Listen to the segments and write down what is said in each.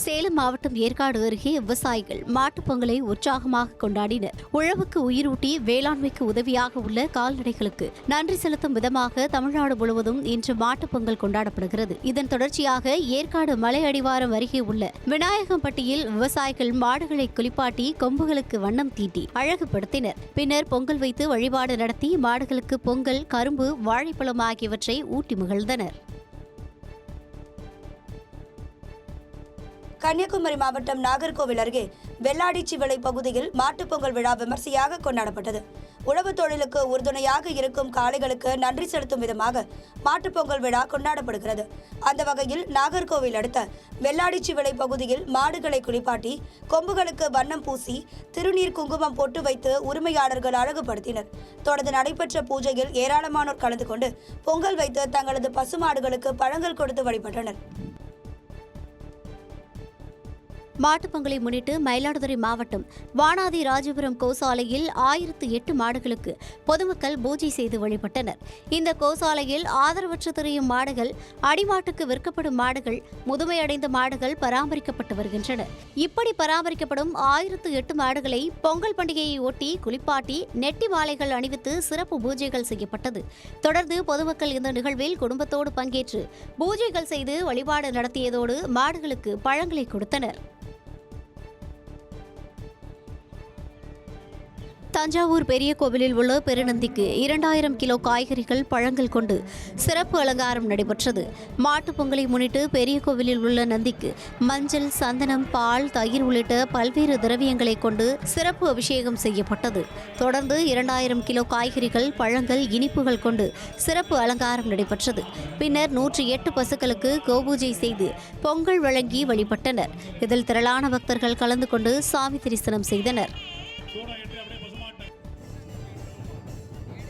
சேலம் மாவட்டம் ஏற்காடு அருகே விவசாயிகள் மாட்டுப் பொங்கலை உற்சாகமாக கொண்டாடினர். உழவுக்கு உயிரூட்டி வேளாண்மைக்கு உதவியாக உள்ள கால்நடைகளுக்கு நன்றி செலுத்தும் விதமாக தமிழ்நாடு முழுவதும் இன்று மாட்டுப் பொங்கல் கொண்டாடப்படுகிறது. இதன் தொடர்ச்சியாக ஏற்காடு மலை அடிவாரம் அருகே உள்ள விநாயகம்பட்டியில் விவசாயிகள் மாடுகளை குளிப்பாட்டி கொம்புகளுக்கு வண்ணம் தீட்டி அழகுபடுத்தினர். பின்னர் பொங்கல் வைத்து வழிபாடு நடத்தி மாடுகளுக்கு பொங்கல், கரும்பு, வாழைப்பழம் ஆகியவற்றை ஊட்டி மகிழ்ந்தனர். கன்னியாகுமரி மாவட்டம் நாகர்கோவில் அருகே வெள்ளாடிச்சிவிளை பகுதியில் மாட்டுப் பொங்கல் விழா விமர்சையாக கொண்டாடப்பட்டது. உழவு தொழிலுக்கு உறுதுணையாக இருக்கும் காளைகளுக்கு நன்றி செலுத்தும் விதமாக மாட்டுப் பொங்கல் விழா கொண்டாடப்படுகிறது. அந்த வகையில் நாகர்கோவில் அடுத்த வெள்ளாடிச்சிவிளை பகுதியில் மாடுகளை குளிப்பாட்டி கொம்புகளுக்கு வண்ணம் பூசி திருநீர், குங்குமம் பொட்டு வைத்து உரிமையாளர்கள் அழகுபடுத்தினர். தொடர்ந்து நடைபெற்ற பூஜையில் ஏராளமானோர் கலந்து கொண்டு பொங்கல் வைத்து தங்களது பசுமாடுகளுக்கு பழங்கள் கொடுத்து வழிபட்டனர். மாட்டுப் பொங்கலை முன்னிட்டு மயிலாடுதுறை மாவட்டம் வானாதி ராஜபுரம் கோசாலையில் 1008 மாடுகளுக்கு பொதுமக்கள் பூஜை செய்து வழிபட்டனர். இந்த கோசாலையில் ஆதரவற்று திரியும் மாடுகள், அடிமாட்டுக்கு விற்கப்படும் மாடுகள், முதுமையடைந்த மாடுகள் பராமரிக்கப்பட்டு வருகின்றன. இப்படி பராமரிக்கப்படும் 1008 மாடுகளை பொங்கல் பண்டிகையை ஒட்டி குளிப்பாட்டி நெட்டி மாலைகள் அணிவித்து சிறப்பு பூஜைகள் செய்யப்பட்டது. தொடர்ந்து பொதுமக்கள் இந்த நிகழ்வில் குடும்பத்தோடு பங்கேற்று பூஜைகள் செய்து வழிபாடு நடத்தியதோடு மாடுகளுக்கு பழங்களை கொடுத்தனர். தஞ்சாவூர் பெரிய கோவிலில் உள்ள பெருநந்திக்கு 2000 கிலோ காய்கறிகள், பழங்கள் கொண்டு சிறப்பு அலங்காரம் நடைபெற்றது. மாட்டுப் பொங்கலை முன்னிட்டு பெரிய கோவிலில் உள்ள நந்திக்கு மஞ்சள், சந்தனம், பால், தயிர் உள்ளிட்ட பல்வேறு திரவியங்களை கொண்டு சிறப்பு அபிஷேகம் செய்யப்பட்டது. தொடர்ந்து 2000 கிலோ காய்கறிகள், பழங்கள், இனிப்புகள் கொண்டு சிறப்பு அலங்காரம் நடைபெற்றது. பின்னர் 108 பசுக்களுக்கு கோபூஜை செய்து பொங்கல் வழங்கி வழிபட்டனர். இதில் திரளான பக்தர்கள் கலந்து கொண்டு சாமி தரிசனம் செய்தனர்.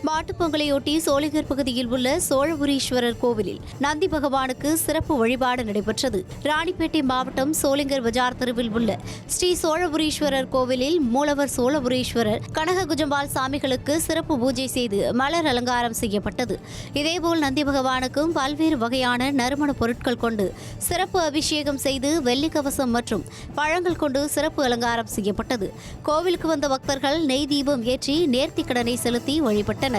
மாட்டுப் பொங்கலையொட்டி சோளிங்கர் பகுதியில் உள்ள சோழபுரீஸ்வரர் கோவிலில் நந்தி பகவானுக்கு சிறப்பு வழிபாடு நடைபெற்றது. ராணிப்பேட்டை மாவட்டம் சோளிங்கர் பஜார் தெருவில் உள்ள ஸ்ரீ சோழபுரீஸ்வரர் கோவிலில் மூலவர் சோழபுரீஸ்வரர், கனக குஜம்பால் சாமிகளுக்கு சிறப்பு பூஜை செய்து மலர் அலங்காரம் செய்யப்பட்டது. இதேபோல் நந்தி பகவானுக்கும் பல்வேறு வகையான நறுமண பொருட்கள் கொண்டு சிறப்பு அபிஷேகம் செய்து வெள்ளிக்கவசம் மற்றும் பழங்கள் கொண்டு சிறப்பு அலங்காரம் செய்யப்பட்டது. கோவிலுக்கு வந்த பக்தர்கள் நெய் தீபம் ஏற்றி நேர்த்திக்கடனை செலுத்தி வழிபட்டனர்.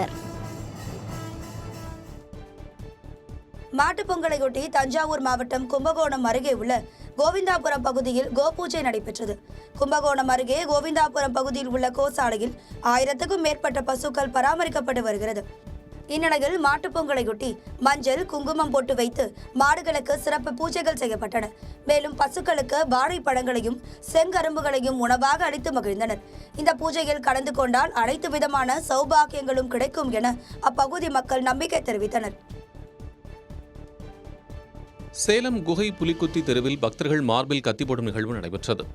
மாட்டுப் பொங்கலையொட்டி தஞ்சாவூர் மாவட்டம் கும்பகோணம் அருகே உள்ள கோவிந்தாபுரம் பகுதியில் கோபூஜை நடைபெற்றது. கும்பகோணம் அருகே கோவிந்தாபுரம் பகுதியில் உள்ள கோசாலையில் 1000க்கும் மேற்பட்ட பசுக்கள் பராமரிக்கப்பட்டு வருகிறது. இந்நிலையில் மாட்டுப் பொங்கலையொட்டி மஞ்சள், குங்குமம் போட்டு வைத்து மாடுகளுக்கு சிறப்பு பூஜைகள் செய்யப்பட்டன. மேலும் பசுக்களுக்கு வாழைப்பழங்களையும் செங்கரும்புகளையும் உணவாக அளித்து மகிழ்ந்தனர். இந்த பூஜையில் கலந்து கொண்டால் அனைத்து விதமான சௌபாகியங்களும் கிடைக்கும் என அப்பகுதி மக்கள் நம்பிக்கை தெரிவித்தனர். சேலம் குகை புலிக்குத்தி தெருவில் பக்தர்கள் மார்பில் கத்தி போடும் நிகழ்வு நடைபெற்றது.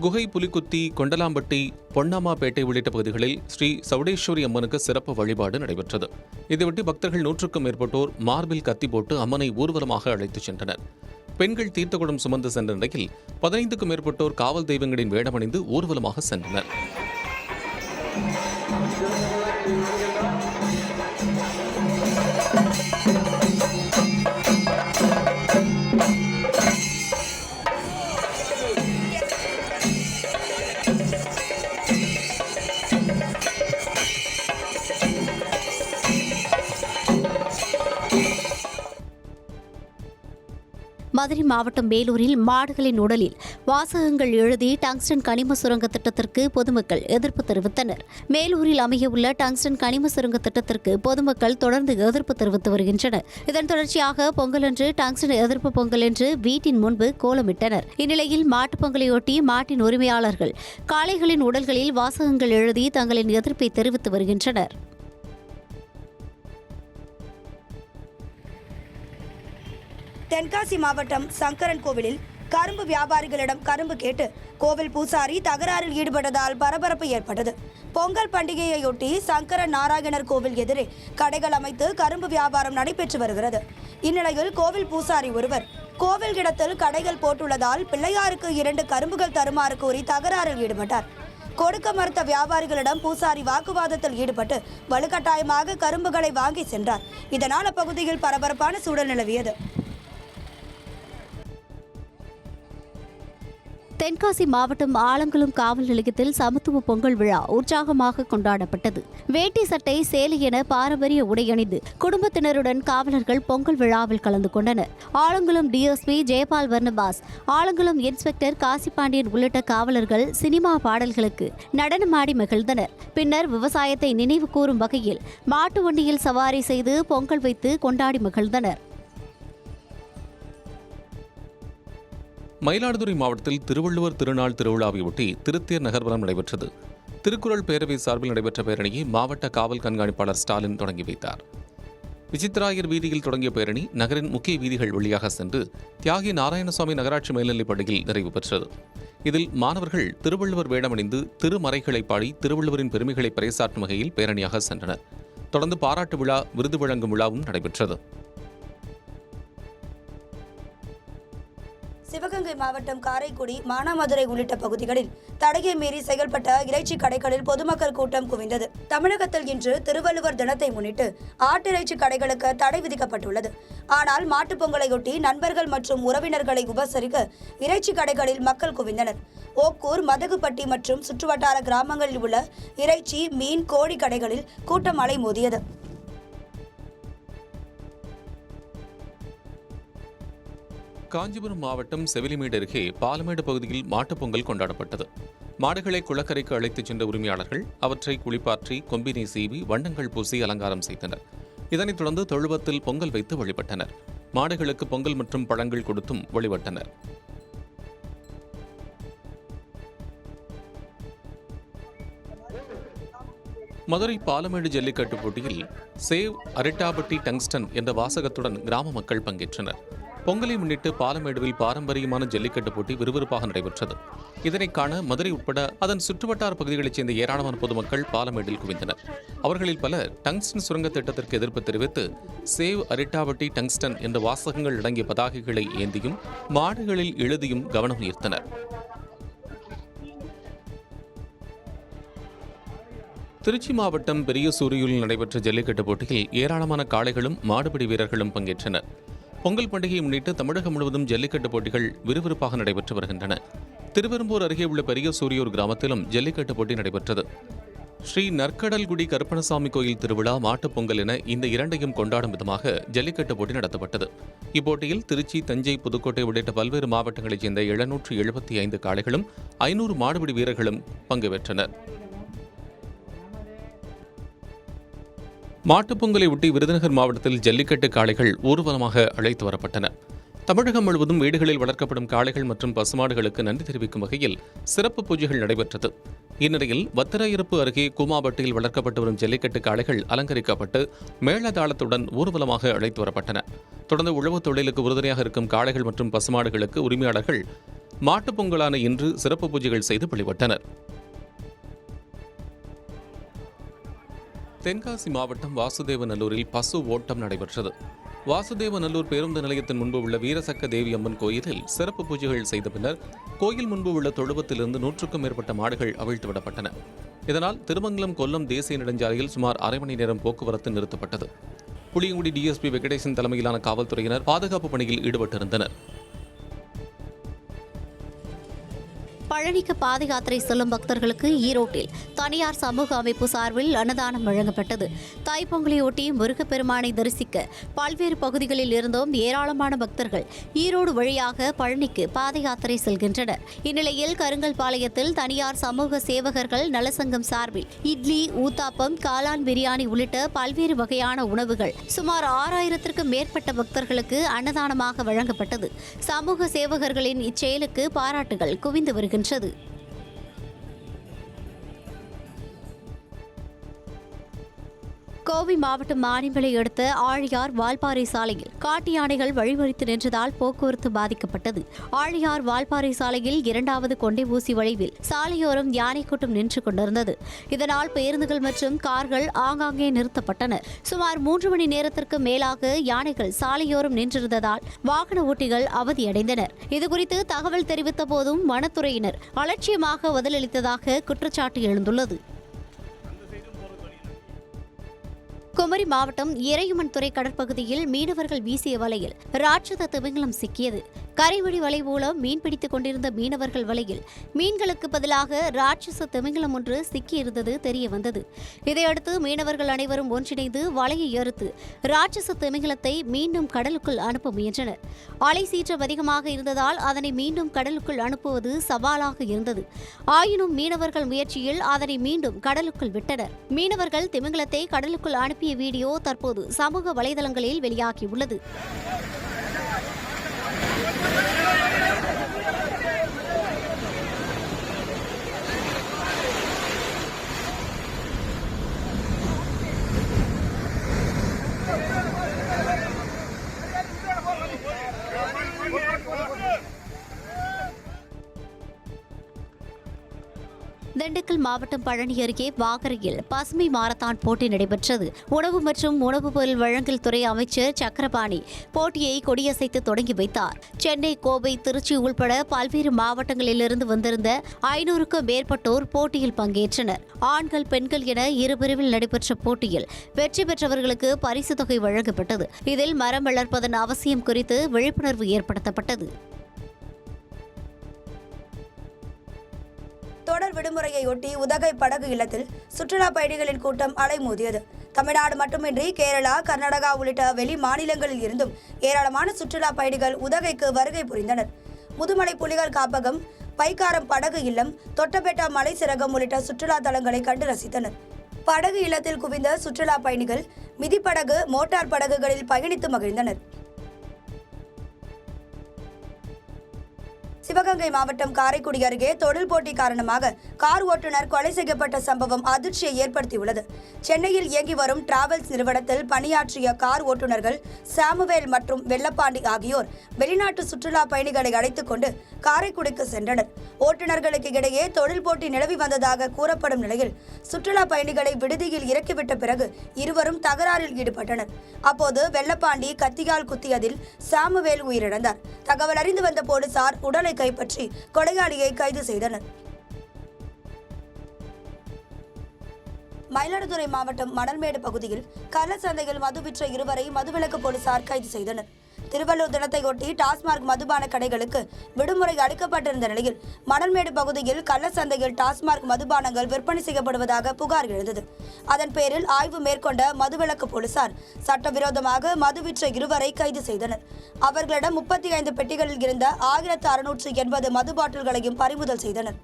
குகை, புலிக்குத்தி, கொண்டலாம்பட்டி, பொன்னம்மாப்பேட்டை உள்ளிட்ட பகுதிகளில் ஸ்ரீ சவுடேஸ்வரி அம்மனுக்கு சிறப்பு வழிபாடு நடைபெற்றது. இதையொட்டி பக்தர்கள் 100க்கும் மேற்பட்டோர் மார்பில் கத்தி போட்டு அம்மனை ஊர்வலமாக அழைத்துச் சென்றனர். பெண்கள் தீர்த்தகுடம் சுமந்து சென்ற நிலையில் 15க்கும் மேற்பட்டோர் காவல் தெய்வங்களின் வேடமணிந்து ஊர்வலமாக சென்றனர். மதுரை மாவட்டம் மேலூரில் மாடுகளின் உடலில் வாசகங்கள் எழுதி டங்ஸ்டன் கனிம சுரங்க திட்டத்திற்கு பொதுமக்கள் எதிர்ப்பு தெரிவித்தனர். மேலூரில் அமையவுள்ள டங்ஸ்டன் கனிம சுரங்க திட்டத்திற்கு பொதுமக்கள் தொடர்ந்து எதிர்ப்பு தெரிவித்து வருகின்றனர். இதன் தொடர்ச்சியாக பொங்கலன்று டங்ஸ்டன் எதிர்ப்பு பொங்கல் என்று வீட்டின் முன்பு கோலமிட்டனர். இந்நிலையில் மாட்டுப் பொங்கலையொட்டி மாட்டின் உரிமையாளர்கள் காளைகளின் உடல்களில் வாசகங்கள் எழுதி தங்களின் எதிர்ப்பை தெரிவித்து வருகின்றனர். தென்காசி மாவட்டம் சங்கரன் கோவிலில் கரும்பு வியாபாரிகளிடம் கரும்பு கேட்டு கோவில் பூசாரி தகராறில் ஈடுபட்டதால் பரபரப்பு ஏற்பட்டது. பொங்கல் பண்டிகையையொட்டி சங்கர நாராயணர் கோவில் எதிரே கடைகள் அமைத்து கரும்பு வியாபாரம் நடைபெற்று வருகிறது. இந்நிலையில் கோவில் பூசாரி ஒருவர் கோவில் இடத்தில் கடைகள் போட்டுள்ளதால் பிள்ளையாருக்கு 2 கரும்புகள் தருமாறு கூறி தகராறில் ஈடுபட்டார். கொடுக்க மறுத்த வியாபாரிகளிடம் பூசாரி வாக்குவாதத்தில் ஈடுபட்டு வலுக்கட்டாயமாக கரும்புகளை வாங்கி சென்றார். இதனால் அப்பகுதியில் பரபரப்பான சூழல் நிலவியது. தென்காசி மாவட்டம் ஆலங்குளம் காவல் நிலையத்தில் சமத்துவ பொங்கல் விழா உற்சாகமாக கொண்டாடப்பட்டது. வேட்டி சட்டை சேலை என பாரம்பரிய உடை அணிந்து குடும்பத்தினருடன் காவலர்கள் பொங்கல் விழாவில் கலந்து கொண்டனர். ஆலங்குளம் டிஎஸ்பி ஜெயபால் வர்ணபாஸ், ஆலங்குளம் இன்ஸ்பெக்டர் காசிபாண்டியன் உள்ளிட்ட காவலர்கள் சினிமா பாடல்களுக்கு நடனமாடி மகிழ்ந்தனர். பின்னர் விவசாயத்தை நினைவு கூறும் வகையில் மாட்டு வண்டியில் சவாரி செய்து பொங்கல் வைத்து கொண்டாடி மகிழ்ந்தனர். மயிலாடுதுறை மாவட்டத்தில் திருவள்ளுவர் திருநாள் திருவிழாவையொட்டி திருத்தேர் நகர்வலம் நடைபெற்றது. திருக்குறள் பேரவை சார்பில் நடைபெற்ற பேரணியை மாவட்ட காவல் கண்காணிப்பாளர் ஸ்டாலின் தொடங்கி வைத்தார். விசித்ராயர் வீதியில் தொடங்கிய பேரணி நகரின் முக்கிய வீதிகள் வழியாக சென்று தியாகி நாராயணசுவாமி நகராட்சி மேல்நிலைப் பள்ளியில் நிறைவு பெற்றது. இதில் மாணவர்கள் திருவள்ளுவர் வேடமணிந்து திருமறைகளை பாடி திருவள்ளுவரின் பெருமைகளை பறைசாற்றும் வகையில் பேரணியாக சென்றனர். தொடர்ந்து பாராட்டு விழா, விருது வழங்கும் விழாவும் நடைபெற்றது. சிவகங்கை மாவட்டம் காரைக்குடி, மானாமதுரை உள்ளிட்ட பகுதிகளில் தடையை மீறி செயல்பட்ட இறைச்சி கடைகளில் பொதுமக்கள் கூட்டம் குவிந்தது. தமிழகத்தில் இன்று திருவள்ளுவர் தினத்தை முன்னிட்டு ஆட்டிறைச்சி கடைகளுக்கு தடை விதிக்கப்பட்டுள்ளது. ஆனால் மாட்டுப் பொங்கலையொட்டி நண்பர்கள் மற்றும் உறவினர்களை உபசரிக்க இறைச்சி கடைகளில் மக்கள் குவிந்தனர். ஓக்கூர், மதகுப்பட்டி மற்றும் சுற்றுவட்டார கிராமங்களில் உள்ள இறைச்சி, மீன், கோழி கடைகளில் கூட்டம் அலைமோதியது. காஞ்சிபுரம் மாவட்டம் செவிலிமேடு அருகே பாலமேடு பகுதியில் மாட்டுப் பொங்கல் கொண்டாடப்பட்டது. மாடுகளை குளக்கரைக்கு அழைத்துச் சென்ற உரிமையாளர்கள் அவற்றை குளிப்பாற்றி கொம்பினை சீவி வண்ணங்கள் பூசி அலங்காரம் செய்தனர். இதனைத் தொடர்ந்து தொழுவத்தில் பொங்கல் வைத்து வழிபட்டனர். மாடுகளுக்கு பொங்கல் மற்றும் பழங்கள் கொடுத்தும் வழிபட்டனர். மதுரை பாலமேடு ஜல்லிக்கட்டு போட்டியில் சேவ் அரிட்டாபட்டி டங்ஸ்டன் என்ற வாசகத்துடன் கிராம மக்கள் பங்கேற்றனர். பொங்கலை முன்னிட்டு பாலமேடுவில் பாரம்பரியமான ஜல்லிக்கட்டு போட்டி விறுவிறுப்பாக நடைபெற்றது. இதனை காண மதுரை உட்பட அதன் சுற்றுவட்டார பகுதிகளைச் சேர்ந்த ஏராளமான பொதுமக்கள் பாலமேடில் குவிந்தனர். அவர்களில் பலர் டங்ஸ்டன் சுரங்க திட்டத்திற்கு எதிர்ப்பு தெரிவித்து சேவ் அரிட்டாபட்டி டங்ஸ்டன் என்ற வாசகங்கள் அடங்கிய பதாகைகளை ஏந்தியும் மாடுகளில் எழுதியும் கவனம் ஈர்த்தனர். திருச்சி மாவட்டம் பெரியசூரியில் நடைபெற்ற ஜல்லிக்கட்டு போட்டியில் ஏராளமான காளைகளும் மாடுபிடி வீரர்களும் பங்கேற்றனர். பொங்கல் பண்டிகையை முன்னிட்டு தமிழகம் முழுவதும் ஜல்லிக்கட்டு போட்டிகள் விறுவிறுப்பாக நடைபெற்று வருகின்றன. திருவெரும்பூர் அருகே உள்ள பெரியசூரியூர் கிராமத்திலும் ஜல்லிக்கட்டு போட்டி நடைபெற்றது. ஸ்ரீ நற்கடல்குடி கருப்பணசாமி கோயில் திருவிழா, மாட்டுப் பொங்கல் என இந்த இரண்டையும் கொண்டாடும் விதமாக ஜல்லிக்கட்டு போட்டி நடத்தப்பட்டது. இப்போட்டியில் திருச்சி, தஞ்சை, புதுக்கோட்டை உள்ளிட்ட பல்வேறு மாவட்டங்களைச் சேர்ந்த 775 காளைகளும் 500 மாடுபிடி வீரர்களும் பங்கு பெற்றனர். மாட்டுப் பொங்கலை ஒட்டி விருதுநகர் மாவட்டத்தில் ஜல்லிக்கட்டு காளைகள் ஊர்வலமாக அழைத்து வரப்பட்டன. தமிழகம் முழுவதும் வீடுகளில் வளர்க்கப்படும் காளைகள் மற்றும் பசுமாடுகளுக்கு நன்றி தெரிவிக்கும் வகையில் சிறப்பு பூஜைகள் நடைபெற்றது. இந்நிலையில் வத்திராயிருப்பு அருகே கூமாபட்டியில் வளர்க்கப்பட்டு வரும் ஜல்லிக்கட்டு காளைகள் அலங்கரிக்கப்பட்டு மேளதாளத்துடன் ஊர்வலமாக அழைத்து வரப்பட்டன. தொடர்ந்து உழவுத் தொழிலுக்கு உறுதுணையாக இருக்கும் காளைகள் மற்றும் பசுமாடுகளுக்கு உரிமையாளர்கள் மாட்டுப் பொங்கலான இன்று சிறப்பு பூஜைகள் செய்து வழிபட்டனர். தென்காசி மாவட்டம் வாசுதேவநல்லூரில் பசு ஓட்டம் நடைபெற்றது. வாசுதேவநல்லூர் பேருந்து நிலையத்தின் முன்பு உள்ள வீரசக்க தேவி அம்மன் கோயிலில் சிறப்பு பூஜைகள் செய்த பின்னர் கோயில் முன்பு உள்ள தொழுவத்திலிருந்து 100க்கும் மேற்பட்ட மாடுகள் அவிழ்த்து விடப்பட்டன. இதனால் திருமங்கலம் கொல்லம் தேசிய நெடுஞ்சாலையில் சுமார் அரை மணி நேரம் போக்குவரத்து நிறுத்தப்பட்டது. புளியங்குடி டிஎஸ்பி வெங்கடேசன் தலைமையிலான காவல்துறையினர் பாதுகாப்பு பணியில் ஈடுபட்டிருந்தனர். பழனிக்கு பாத யாத்திரை செல்லும் பக்தர்களுக்கு ஈரோட்டில் தனியார் சமூக அமைப்பு சார்பில் அன்னதானம் வழங்கப்பட்டது. தைப்பொங்கலையொட்டி முருகப்பெருமானை தரிசிக்க பல்வேறு பகுதிகளில் இருந்தும் ஏராளமான பக்தர்கள் ஈரோடு வழியாக பழனிக்கு பாத யாத்திரை செல்கின்றனர். இந்நிலையில் கருங்கல்பாளையத்தில் தனியார் சமூக சேவகர்கள் நலசங்கம் சார்பில் இட்லி, ஊத்தாப்பம், காளான் பிரியாணி உள்ளிட்ட பல்வேறு வகையான உணவுகள் சுமார் 6000க்கும் மேற்பட்ட பக்தர்களுக்கு அன்னதானமாக வழங்கப்பட்டது. சமூக சேவகர்களின் இச்செயலுக்கு பாராட்டுகள் குவிந்து வருகின்றன. கோவை மாவட்டம் மானிமலை அடுத்த ஆழியார் வால்பாறை சாலையில் காட்டு யானைகள் வழிமறித்து நின்றதால் போக்குவரத்து பாதிக்கப்பட்டது. ஆழியார் வால்பாறை சாலையில் 2வது கொண்டை ஊசி வளைவில் சாலையோரம் யானை கூட்டம் நின்று கொண்டிருந்தது. இதனால் பேருந்துகள் மற்றும் கார்கள் ஆங்காங்கே நிறுத்தப்பட்டன. சுமார் 3 மணி நேரத்திற்கு மேலாக யானைகள் சாலையோரம் நின்றிருந்ததால் வாகன ஓட்டிகள் அவதியடைந்தனர். இதுகுறித்து தகவல் தெரிவித்த போதும் வனத்துறையினர் அலட்சியமாக பதிலளித்ததாக குற்றச்சாட்டு எழுந்துள்ளது. குமரி மாவட்டம் இறையுமன்துறை கடற்பகுதியில் மீனவர்கள் வீசிய வலையில் ராட்சத திமிங்கலம் சிக்கியது. கரைவழி வலை மூலம் மீன்பிடித்துக் கொண்டிருந்த மீனவர்கள் வலையில் மீன்களுக்கு பதிலாக ராட்சச திமிங்கலம் ஒன்று சிக்கியிருந்தது தெரியவந்தது. இதையடுத்து மீனவர்கள் அனைவரும் ஒன்றிணைந்து வலையை அறுத்து ராட்சச திமிங்கலத்தை மீண்டும் கடலுக்குள் அனுப்ப முயன்றனர். அலை சீற்றம் அதிகமாக இருந்ததால் அதனை மீண்டும் கடலுக்குள் அனுப்புவது சவாலாக இருந்தது. ஆயினும் மீனவர்கள் முயற்சியில் அதனை மீண்டும் கடலுக்குள் விட்டனர். மீனவர்கள் திமிங்கலத்தை கடலுக்குள் அனுப்பிய வீடியோ தற்போது சமூக வலைதளங்களில் வெளியாகியுள்ளது. திண்டுக்கல் மாவட்டம் பழனி அருகே வாகரையில் பசுமை மாரத்தான் போட்டி நடைபெற்றது. உணவு மற்றும் உணவுப் பொருள் வழங்கல் துறை அமைச்சர் சக்கரபாணி போட்டியை கொடியசைத்து தொடங்கி வைத்தார். சென்னை, கோவை, திருச்சி உள்பட பல்வேறு மாவட்டங்களிலிருந்து வந்திருந்த 500க்கும் மேற்பட்டோர் போட்டியில் பங்கேற்றனர். ஆண்கள், பெண்கள் என இரு பிரிவில் நடைபெற்ற போட்டியில் வெற்றி பெற்றவர்களுக்கு பரிசுத் தொகை வழங்கப்பட்டது. இதில் மரம் வளர்ப்பதன் அவசியம் குறித்து விழிப்புணர்வு ஏற்படுத்தப்பட்டது. தொடர் விடுமுறையொட்டி உதகை படகு இல்லத்தில் சுற்றுலா பயணிகளின் கூட்டம் அலைமோதியது. தமிழ்நாடு மட்டுமின்றி கேரளா, கர்நாடகா உள்ளிட்ட வெளி மாநிலங்களில் இருந்தும் ஏராளமான சுற்றுலா பயணிகள் உதகைக்கு வருகை புரிந்தனர். முதுமலை புலிகள் காப்பகம், பைக்காரம் படகு இல்லம், தொட்டபெட்டா மலை சிறகம் உள்ளிட்ட சுற்றுலா தலங்களை கண்டு ரசித்தனர். படகு இல்லத்தில் குவிந்த சுற்றுலா பயணிகள் மிதிப்படகு, மோட்டார் படகுகளில் பயணித்து மகிழ்ந்தனர். சிவகங்கை மாவட்டம் காரைக்குடி அருகே தொழில் போட்டி காரணமாக கார் ஓட்டுநர் கொலை செய்யப்பட்ட சம்பவம் அதிர்ச்சியை ஏற்படுத்தியுள்ளது. சென்னையில் இயங்கி வரும் டிராவல்ஸ் நிறுவனத்தில் பணியாற்றிய கார் ஓட்டுநர்கள் சாமுவேல் மற்றும் வெள்ளப்பாண்டி ஆகியோர் வெளிநாட்டு சுற்றுலா பயணிகளை அழைத்துக் கொண்டு காரைக்குடிக்கு சென்றனர். ஓட்டுநர்களுக்கு இடையே தொழில் போட்டி நிலவி வந்ததாக கூறப்படும் நிலையில் சுற்றுலா பயணிகளை விடுதியில் இறக்கிவிட்ட பிறகு இருவரும் தகராறில் ஈடுபட்டனர். அப்போது வெள்ளப்பாண்டி கத்தியால் குத்தியதில் சாமுவேல் உயிரிழந்தார். தகவல் அறிந்து வந்த போலீசார் உடலை கைப்பற்றி கொலையாளியை கைது செய்தனர். மயிலாடுதுறை மாவட்டம் மணல்மேடு பகுதியில் கள்ளச்சந்தையில் மது விற்ற இருவரை மதுவிலக்கு போலீசார் கைது செய்தனர். திருவள்ளூர் தினத்தையொட்டி டாஸ்மாக் மதுபான கடைகளுக்கு விடுமுறை அளிக்கப்பட்டிருந்த நிலையில் மணல்மேடு பகுதியில் கள்ளச்சந்தையில் டாஸ்மாக் மதுபானங்கள் விற்பனை செய்யப்படுவதாக புகார் எழுந்தது. அதன் பேரில் ஆய்வு மேற்கொண்ட மதுவிலக்கு போலீசார் சட்டவிரோதமாக மது விற்ற இருவரை கைது செய்தனர். அவர்களிடம் 35 பெட்டிகளில் இருந்த 1680 மது பாட்டில்களையும் பறிமுதல் செய்தனர்.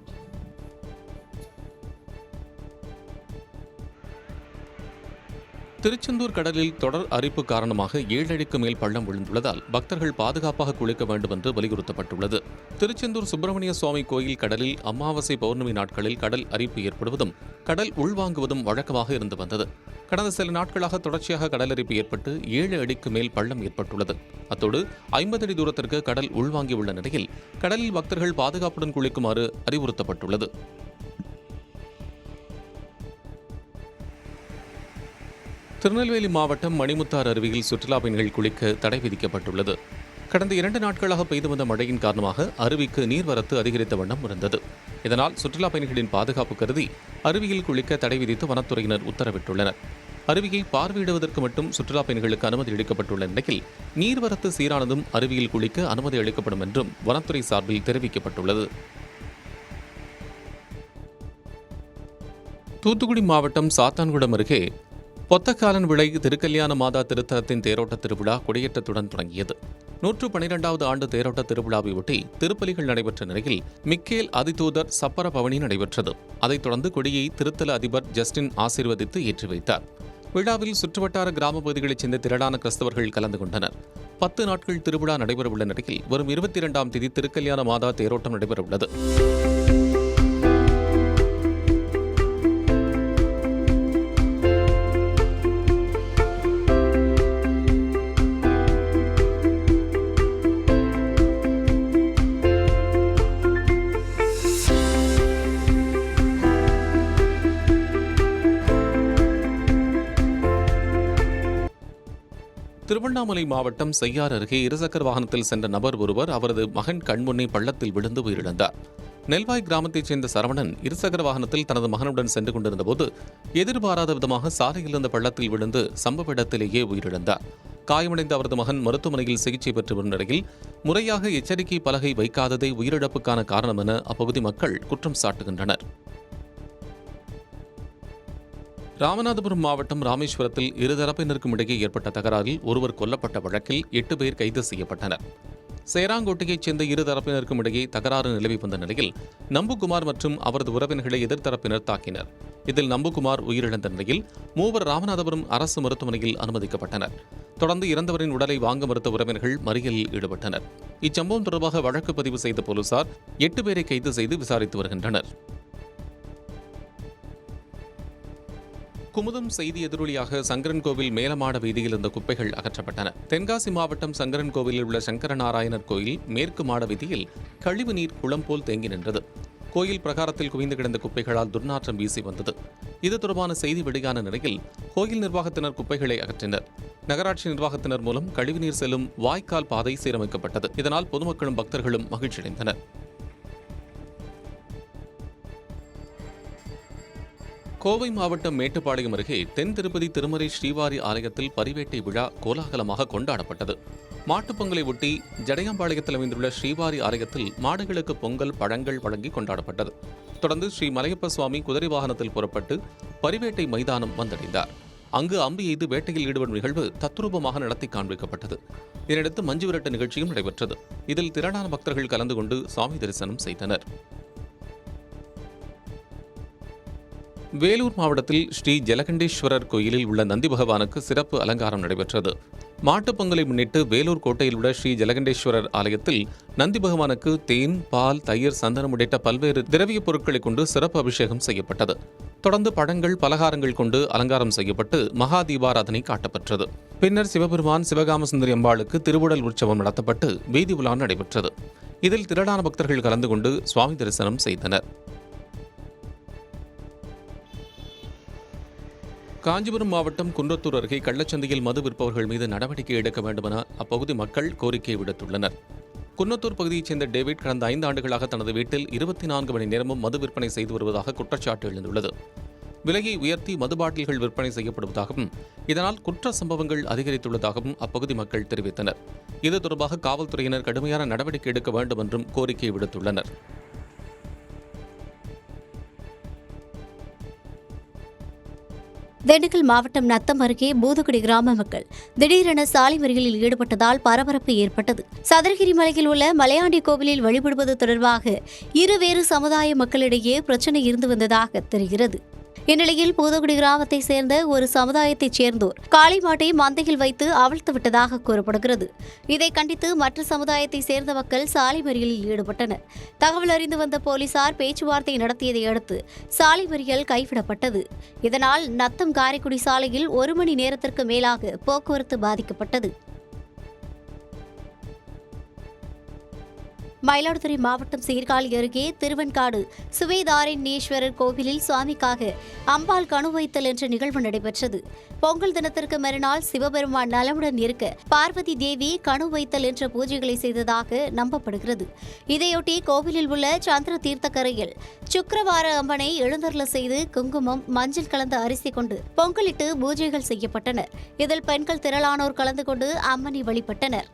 திருச்செந்தூர் கடலில் தொடர் அரிப்பு காரணமாக 7 அடிக்கு மேல் பள்ளம் விழுந்துள்ளதால் பக்தர்கள் பாதுகாப்பாக குளிக்க வேண்டும் என்று வலியுறுத்தப்பட்டுள்ளது. திருச்செந்தூர் சுப்பிரமணிய சுவாமி கோயில் கடலில் அமாவாசை, பௌர்ணமி நாட்களில் கடல் அரிப்பு ஏற்படுவதும் கடல் உள்வாங்குவதும் வழக்கமாக இருந்து வந்தது. கடந்த சில நாட்களாக தொடர்ச்சியாக கடல் அரிப்பு ஏற்பட்டு 7 அடிக்கு மேல் பள்ளம் ஏற்பட்டுள்ளது. அத்தோடு 50 அடி தூரத்திற்கு கடல் உள்வாங்கியுள்ள நிலையில் கடலில் பக்தர்கள் பாதுகாப்புடன் குளிக்குமாறு அறிவுறுத்தப்பட்டுள்ளது. திருநெல்வேலி மாவட்டம் மணிமுத்தாறு அருவியில் சுற்றுலா பயணிகள் குளிக்க தடை விதிக்கப்பட்டுள்ளது. கடந்த 2 நாட்களாக பெய்து வந்த மழையின் காரணமாக அருவிக்கு நீர்வரத்து அதிகரித்த வண்ணம் இருந்தது. இதனால் சுற்றுலா பயணிகளின் பாதுகாப்பு கருதி அருவியில் குளிக்க தடை விதித்து வனத்துறையினர் உத்தரவிட்டுள்ளனர். அருவியை பார்வையிடுவதற்கு மட்டும் சுற்றுலா பயணிகளுக்கு அனுமதி அளிக்கப்பட்டுள்ள நிலையில் நீர்வரத்து சீரானதும் அருவியில் குளிக்க அனுமதி அளிக்கப்படும் என்றும் வனத்துறை சார்பில் தெரிவிக்கப்பட்டுள்ளது. தூத்துக்குடி மாவட்டம் சாத்தான்குளம் அருகே பொத்தக்காலன் விளை திருக்கல்யாண மாதா திருத்தலத்தின் தேரோட்ட திருவிழா கொடியேற்றத்துடன் தொடங்கியது. 112வது ஆண்டு தேரோட்ட திருவிழாவை ஒட்டி திருப்பலிகள் நடைபெற்ற நிலையில் மிக்கேல் அதிதூதர் சப்பர பவனி நடைபெற்றது. அதைத் தொடர்ந்து கொடியை திருத்தல அதிபர் ஜஸ்டின் ஆசீர்வதித்து ஏற்றி வைத்தார். விழாவில் சுற்றுவட்டார கிராம பகுதிகளைச் சேர்ந்த திரளான கிறிஸ்தவர்கள் கலந்து கொண்டனர். 10 நாட்கள் திருவிழா நடைபெறவுள்ள நிலையில் வரும் 22ஆம் தேதி திருக்கல்யாண மாதா தேரோட்டம் நடைபெறவுள்ளது. திருவண்ணாமலை மாவட்டம் செய்யார் அருகே இருசக்கர வாகனத்தில் சென்ற நபர் ஒருவர் அவரது மகன் கண்முன்னே பள்ளத்தில் விழுந்து உயிரிழந்தார். நெல்வாய் கிராமத்தைச் சேர்ந்த சரவணன் இருசக்கர வாகனத்தில் தனது மகனுடன் சென்று கொண்டிருந்தபோது எதிர்பாராத விதமாக சாலையில் இருந்த பள்ளத்தில் விழுந்து சம்பவ இடத்திலேயே உயிரிழந்தார். காயமடைந்த அவரது மகன் மருத்துவமனையில் சிகிச்சை பெற்று வரும் நிலையில் முறையாக எச்சரிக்கை பலகை வைக்காததே உயிரிழப்புக்கான காரணம் என அப்பகுதி மக்கள் குற்றம் சாட்டுகின்றனர். ராமநாதபுரம் மாவட்டம் ராமேஸ்வரத்தில் இருதரப்பினருக்கும் இடையே ஏற்பட்ட தகராறில் ஒருவர் கொல்லப்பட்ட வழக்கில் 8 பேர் கைது செய்யப்பட்டனர். சேராங்கோட்டையைச் சேர்ந்த இருதரப்பினருக்கும் இடையே தகராறு நிலவி வந்த நிலையில் நம்புகுமார் மற்றும் அவரது உறவினர்களை எதிர்த்தரப்பினர் தாக்கினர். இதில் நம்புகுமார் உயிரிழந்த நிலையில் 3 ராமநாதபுரம் அரசு மருத்துவமனையில் அனுமதிக்கப்பட்டனர். தொடர்ந்து இறந்தவரின் உடலை வாங்க மறுத்த உறவினர்கள் மறியலில் ஈடுபட்டனர். இச்சம்பவம் தொடர்பாக வழக்கு பதிவு செய்த போலீசார் 8 பேரை கைது செய்து விசாரித்து வருகின்றனர். குமுதம் செய்தி எதிரொலியாக சங்கரன்கோவில் மேலமாட வீதியில் இருந்த குப்பைகள் அகற்றப்பட்டன. தென்காசி மாவட்டம் சங்கரன்கோவிலில் உள்ள சங்கரநாராயணர் கோயில் மேற்கு மாட வீதியில் கழிவு நீர் குளம் போல் தேங்கி நின்றது. கோயில் பிரகாரத்தில் குவிந்து கிடந்த குப்பைகளால் துர்நாற்றம் வீசி வந்தது. இது தொடர்பான செய்தி வெளியான நிலையில் கோயில் நிர்வாகத்தினர் குப்பைகளை அகற்றினர். நகராட்சி நிர்வாகத்தினர் மூலம் கழிவுநீர் செல்லும் வாய்க்கால் பாதை சீரமைக்கப்பட்டது. இதனால் பொதுமக்களும் பக்தர்களும் மகிழ்ச்சியடைந்தனர். கோவை மாவட்டம் மேட்டுப்பாளையம் அருகே தென் திருப்பதி திருமறை ஸ்ரீவாரி ஆலயத்தில் பரிவேட்டை விழா கோலாகலமாக கொண்டாடப்பட்டது. மாட்டுப்பொங்கலை ஒட்டி ஜடையாம்பாளையத்தில் அமைந்துள்ள ஸ்ரீவாரி ஆலயத்தில் மாடுகளுக்கு பொங்கல் பழங்கள் வழங்கி கொண்டாடப்பட்டது. தொடர்ந்து ஸ்ரீ மலையப்ப சுவாமி குதிரை வாகனத்தில் புறப்பட்டு பரிவேட்டை மைதானம் வந்தடைந்தார். அங்கு அம்பு எய்து வேட்டையில் ஈடுபடும் நிகழ்வு தத்ரூபமாக நடத்தி காண்பிக்கப்பட்டது. இதனையடுத்து மஞ்சு விரட்டு நிகழ்ச்சியும் நடைபெற்றது. இதில் திரளான பக்தர்கள் கலந்து கொண்டு சுவாமி தரிசனம் செய்தனர். வேலூர் மாவட்டத்தில் ஸ்ரீ ஜலகண்டேஸ்வரர் கோயிலில் உள்ள நந்தி பகவானுக்கு சிறப்பு அலங்காரம் நடைபெற்றது. மாட்டுப் பொங்கலை முன்னிட்டு வேலூர் கோட்டையில் உள்ள ஸ்ரீ ஜலகண்டேஸ்வரர் ஆலயத்தில் நந்தி பகவானுக்கு தேன், பால், தயிர், சந்தனம் உள்ளிட்ட பல்வேறு திரவிய பொருட்களை கொண்டு சிறப்பு அபிஷேகம் செய்யப்பட்டது. தொடர்ந்து பழங்கள், பலகாரங்கள் கொண்டு அலங்காரம் செய்யப்பட்டு மகா தீபாராதனை காட்டப்பெற்றது. பின்னர் சிவபெருமான் சிவகாமசுந்தரி அம்பாளுக்கு திருவுடல் உற்சவம் நடத்தப்பட்டு வீதி உலா நடைபெற்றது. இதில் திரளான பக்தர்கள் கலந்து கொண்டு சுவாமி தரிசனம் செய்தனர். காஞ்சிபுரம் மாவட்டம் குன்றத்தூர் அருகே கள்ளச்சந்தையில் மது விற்பவர்கள் மீது நடவடிக்கை எடுக்க வேண்டுமென அப்பகுதி மக்கள் கோரிக்கை விடுத்துள்ளனர். குன்னத்தூர் பகுதியைச் சேர்ந்த டேவிட் கடந்த 5 ஆண்டுகளாக தனது வீட்டில் 24 மணி நேரமும் மது விற்பனை செய்து வருவதாக குற்றச்சாட்டு எழுந்துள்ளது. விலையை உயர்த்தி மது பாட்டில்கள் விற்பனை செய்யப்படுவதாகவும் இதனால் குற்ற சம்பவங்கள் அதிகரித்துள்ளதாகவும் அப்பகுதி மக்கள் தெரிவித்தனர். இது தொடர்பாக காவல்துறையினர் கடுமையான நடவடிக்கை எடுக்க வேண்டும் என்றும் கோரிக்கை விடுத்துள்ளனர். திண்டுக்கல் மாவட்டம் நத்தம் அருகே பூதுக்குடி கிராம மக்கள் திடீரென சாலை மறியலில் ஈடுபட்டதால் பரபரப்பு ஏற்பட்டது. சதுரகிரி மலையில் உள்ள மலையாண்டி கோவிலில் வழிபடுவது தொடர்பாக இருவேறு சமுதாய மக்களிடையே பிரச்சனை இருந்து வந்ததாக தெரிகிறது. இந்நிலையில் பூதுக்குடி கிராமத்தை சேர்ந்த ஒரு சமுதாயத்தைச் சேர்ந்தோர் காளை மாட்டை மந்தையில் வைத்து அவிழ்த்து விட்டதாக கூறப்படுகிறது. இதை கண்டித்து மற்ற சமுதாயத்தை சேர்ந்த மக்கள் சாலை மறியலில் ஈடுபட்டனர். தகவல் அறிந்து வந்த போலீசார் பேச்சுவார்த்தை நடத்தியதை அடுத்து சாலை மறியல் கைவிடப்பட்டது. இதனால் நத்தம் காரைக்குடி சாலையில் 1 மணி நேரத்திற்கு மேலாக போக்குவரத்து பாதிக்கப்பட்டது. மயிலாடுதுறை மாவட்டம் சீர்காழி அருகே திருவெண்காடு சுவேதாரண்யேஸ்வரர் கோவிலில் சுவாமிக்காக அம்பாள் கணு வைத்தல் என்ற நிகழ்வு நடைபெற்றது. பொங்கல் தினத்திற்கு மறுநாள் சிவபெருமான் நலமுடன் இருக்க பார்வதி தேவி கணு வைத்தல் என்ற பூஜைகளை செய்ததாக நம்பப்படுகிறது. இதையொட்டி கோவிலில் உள்ள சந்திர தீர்த்தக்கரையில் சுக்கிரவார அம்மனை எழுந்தருள செய்து குங்குமம், மஞ்சள் கலந்த அரிசி கொண்டு பொங்கலிட்டு பூஜைகள் செய்யப்பட்டன. இதில் பெண்கள் திரளானோர் கலந்து கொண்டு அம்மனை வழிபட்டனர்.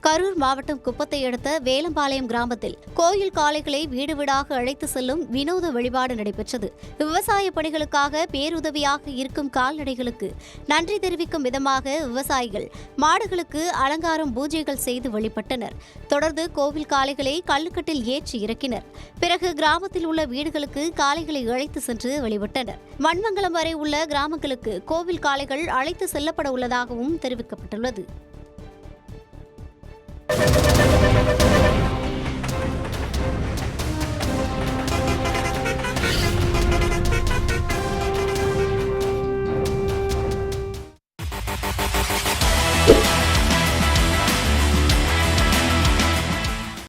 கரூர் மாவட்டம் குப்பத்தை அடுத்த வேலம்பாளையம் கிராமத்தில் கோயில் காளைகளை வீடு வீடாக அழைத்து செல்லும் வினோத வழிபாடு நடைபெற்றது. விவசாய பணிகளுக்காக பேருதவியாக இருக்கும் கால்நடைகளுக்கு நன்றி தெரிவிக்கும் விதமாக விவசாயிகள் மாடுகளுக்கு அலங்காரம், பூஜைகள் செய்து வழிபட்டனர். தொடர்ந்து கோவில் காளைகளை கல்லுக்கட்டில் ஏற்றி இறக்கினர். பிறகு கிராமத்தில் உள்ள வீடுகளுக்கு காளைகளை அழைத்து சென்று வழிபட்டனர். மண்மங்கலம் வரை உள்ள கிராமங்களுக்கு கோவில் காளைகள் அழைத்து செல்லப்பட உள்ளதாகவும் தெரிவிக்கப்பட்டுள்ளது.